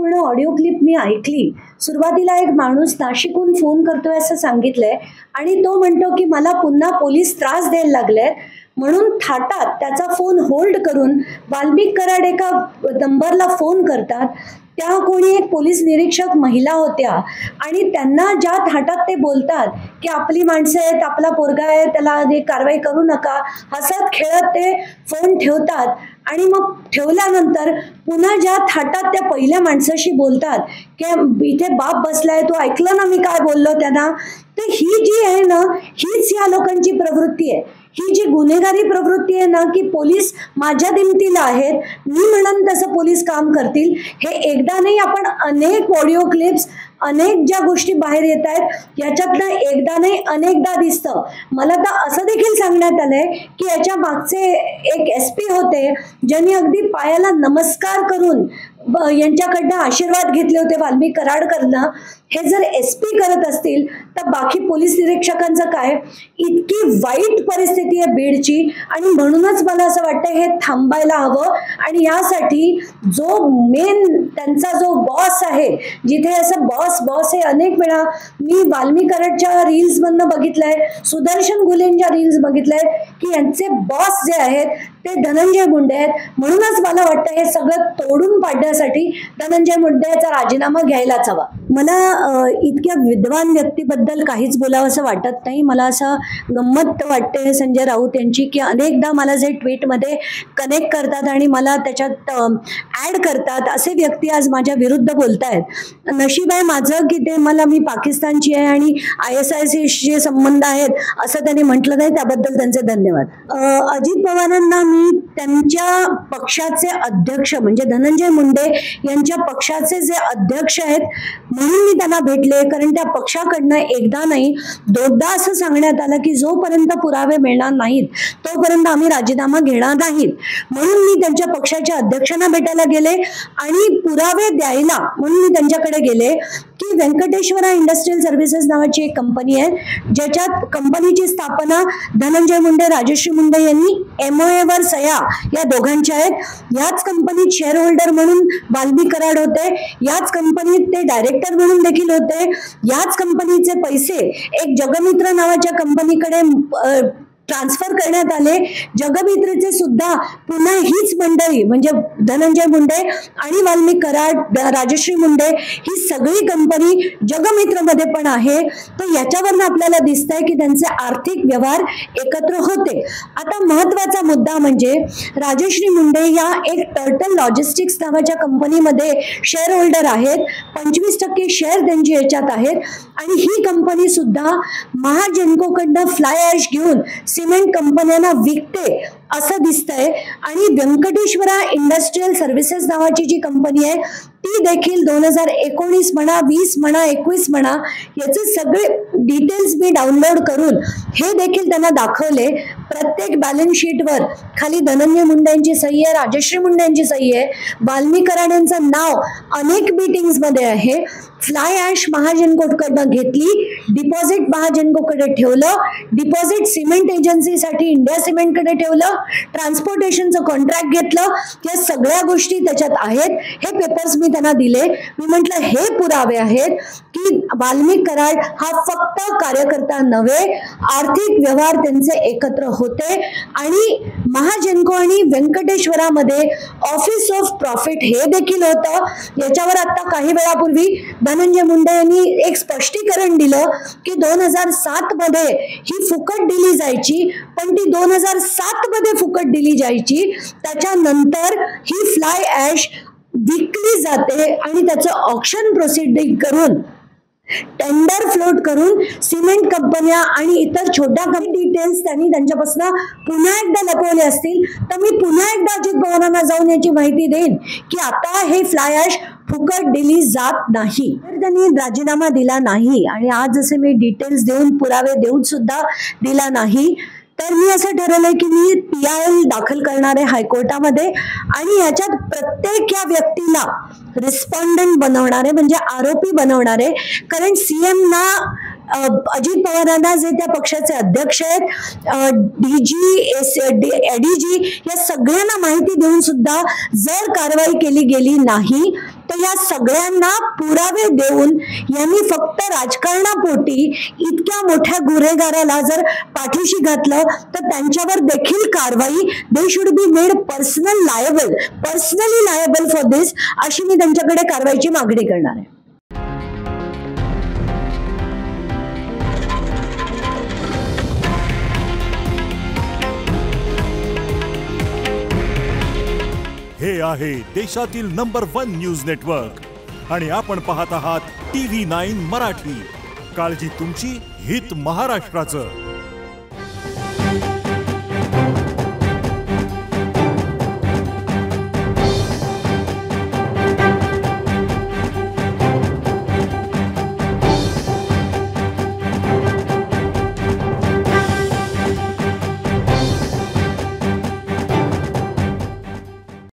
पूर्ण audio clip मी ऐकली. सुरुवातीला एक माणूस नाशिकहून फोन करतोय असं सांगितलंय आणि तो म्हणतो की मला पुन्हा पोलीस त्रास द्यायला लागलेत, म्हणून थाटात त्याचा फोन होल्ड करून वाल्मिक कराड एका नंबरला फोन करतात. त्या कोणी एक पोलीस निरीक्षक महिला होत्या आणि त्यांना ज्या थाटात ते बोलतात की आपली माणसं आहेत, आपला पोरगा आहे, त्याला कारवाई करू नका, हसत खेळत ते फोन ठेवतात आणि मग ठेवल्यानंतर पुन्हा ज्या थाटात त्या पहिल्या माणसाशी बोलतात की इथे बाप बसलाय, तू ऐकलं ना मी काय बोललो त्यांना. तर ही जी आहे ना, हीच या लोकांची प्रवृत्ती आहे. ही जी गुन्हेगारी प्रवृत्ती आहे ना, की पोलीस माझ्या दिमतीला आहेत, मी म्हणून तसं पोलीस काम करतील. हे एकदा नाही, आपण अनेक ऑडिओ क्लिप्स, अनेक ज्या गोष्टी बाहेर येत आहेत याच्यातनं एकदा नाही अनेकदा दिसतं. मला तर असं देखील सांगण्यात आलंय की याच्या मागचे एक SP होते ज्यांनी अगदी पायाला नमस्कार करून यांच्याकडनं आशीर्वाद घेतले होते वाल्मिक कराडकडनं. हे जर SP करत असतील तर बाकी पोलीस निरीक्षकांचं काय? इतकी वाईट परिस्थिती आहे बीडची आणि म्हणूनच मला असं वाटतं हे थांबायला हवं. आणि यासाठी जो मेन त्यांचा जो बॉस आहे, जिथे असं बॉस हे अनेक वेळा मी वाल्मिक कराडच्या रील्स मधनं बघितलंय, सुदर्शन गुलेंच्या रील्स बघितलंय की यांचे बॉस जे आहेत ते धनंजय मुंडे आहेत. म्हणूनच मला वाटतं हे सगळं तोडून पाडण्यासाठी धनंजय मुंडेचा राजीनामा घ्यायलाच हवा. मला इतक्या विद्वान व्यक्तीबद्दल काहीच बोलावं असं वाटत नाही. मला असं गंमत वाटते संजय राऊत यांची की अनेकदा मला जे ट्विटमध्ये कनेक्ट करतात आणि मला त्याच्यात ॲड करतात असे व्यक्ती आज माझ्या विरुद्ध बोलतायत. नशीब आहे माझं की ते मी पाकिस्तानची आहे आणि ISISशी संबंध आहेत असं त्यांनी म्हटलं नाही, त्याबद्दल त्यांचे धन्यवाद. अजित पवारांना मी त्यांच्या पक्षाचे अध्यक्ष म्हणजे धनंजय मुंडे यांच्या पक्षाचे जे अध्यक्ष आहेत म्हणून मी त्यांना भेटले, कारण त्या पक्षाकडनं एकदा नाही दोनदा असं सांगण्यात आलं की जोपर्यंत पुरावे मिळणार नाहीत तोपर्यंत आम्ही राजीनामा घेणार नाहीत. म्हणून मी त्यांच्या पक्षाच्या अध्यक्षांना भेटायला गेले आणि पुरावे द्यायला म्हणून मी त्यांच्याकडे गेले की व्यंकटेश्वरा इंडस्ट्रियल सर्व्हिसेस नावाची एक कंपनी आहे ज्याच्यात कंपनीची स्थापना धनंजय मुंडे, राजश्री मुंडे यांनी MOA वर सह्या या दोघांच्या आहेत. याच कंपनीत शेअर होल्डर म्हणून वाल्मिक कराड होते, याच कंपनीत ते डायरेक्टर म्हणून देखील होते. याच कंपनीचे पैसे एक जगमित्र नावाच्या कंपनीकडे ट्रान्सफर करण्यात आले. जगमित्रचे सुद्धा पुन्हा हीच मंडळी म्हणजे धनंजय मुंडे आणि वाल्मिक कराड, राजश्री मुंडे ही सगळी कंपनी जगमित्रमध्ये पण आहे. तर याच्यावरनं आपल्याला दिसतंय की त्यांचे आर्थिक व्यवहार एकत्र होते. आता महत्वाचा मुद्दा म्हणजे राजश्री मुंडे या एक टर्टल लॉजिस्टिक्स नावाच्या कंपनीमध्ये शेअर होल्डर आहेत. 25% शेअर त्यांचे याच्यात आहेत आणि ही कंपनी सुद्धा महाजेन्कोकडनं फ्लाय ॲश घेऊन सिमेंट कंपन्यांना विकते असं दिसतंय. आणि व्यंकटेश्वरा इंडस्ट्रियल सर्व्हिसेस नावाची जी कंपनी आहे ती देखील 2019 म्हणा, 20 म्हणा, 21 म्हणा याचे सगळे डिटेल्स मी डाउनलोड करून हे देखील त्यांना दाखवले. प्रत्येक बॅलन्स शीटवर खाली धनंजय मुंडे यांची सही आहे, राजश्री मुंडे यांची सही आहे, वाल्मिक कराड यांचं नाव अनेक मीटिंग्समध्ये आहे. फ्लाय ॲश महाजेनकोकडनं घेतली, डिपॉझिट महाजेनकोकडे ठेवलं, डिपॉझिट सिमेंट एजन्सीसाठी इंडिया सिमेंटकडे ठेवलं, ट्रान्सपोर्टेशनचं कॉन्ट्रॅक्ट घेतलं. या सगळ्या गोष्टी त्याच्यात आहेत. हे पेपर्स मी त्यांना दिले. मी म्हटलं हे पुरावे आहेत की वाल्मिक कराड हा फक्त कार्यकर्ता नव्हे, आर्थिक व्यवहार त्यांचे एकत्र होते आणि महाजेनको आणि व्यंकटेश्वरामध्ये ऑफिस ऑफ प्रॉफिट हे देखील होतं. याच्यावर आता काही वेळापूर्वी धनंजय मुंडे यांनी एक स्पष्टीकरण दिलं की 2007 मध्ये ही फुकट दिली जायची, पण ती 2007 मध्ये फुकट दिली जायची. त्याच्यानंतर ही फ्लाय ॲश विकली जाते आणि त्याचं ऑक्शन प्रोसिडिंग करून टेंडर फ्लोट करून सिमेंट कंपन्या आणि इतर छोट्या डिटेल्स त्यांनी त्यांच्यापासून पुन्हा एकदा लपवले असतील. तर मी पुन्हा एकदा अजित पवारांना जाऊन याची माहिती देईन की आता हे फ्लाय ॲश फुकट दिली जात नाही. तर त्यांनी राजीनामा दिला नाही आणि आज जसे मी डिटेल्स देऊन पुरावे देऊन सुद्धा दिला नाही, तर मी असं ठरवलंय की मी PIL दाखल करणार आहे हायकोर्टामध्ये आणि याच्यात प्रत्येक या व्यक्तीला रिस्पॉन्डंट बनवणार आहे म्हणजे आरोपी बनवणार आहे. कारण CM ना अजित पवारांना जे त्या पक्षाचे अध्यक्ष आहेत, एडीजी या सगळ्यांना माहिती देऊन सुद्धा जर कारवाई केली गेली नाही तर या सगळ्यांना पुरावे देऊन यांनी फक्त राजकारणापोटी इतक्या मोठ्या गुन्हेगाराला जर पाठीशी घातलं तर त्यांच्यावर देखील कारवाई, they should be made personally liable for this, अशी मी त्यांच्याकडे कारवाईची मागणी करणार आहे. हे आहे देशातील नंबर 1 न्यूज नेटवर्क आणि आपण पाहत आहात TV9 मराठी. काळजी तुमची, हित महाराष्ट्राचं.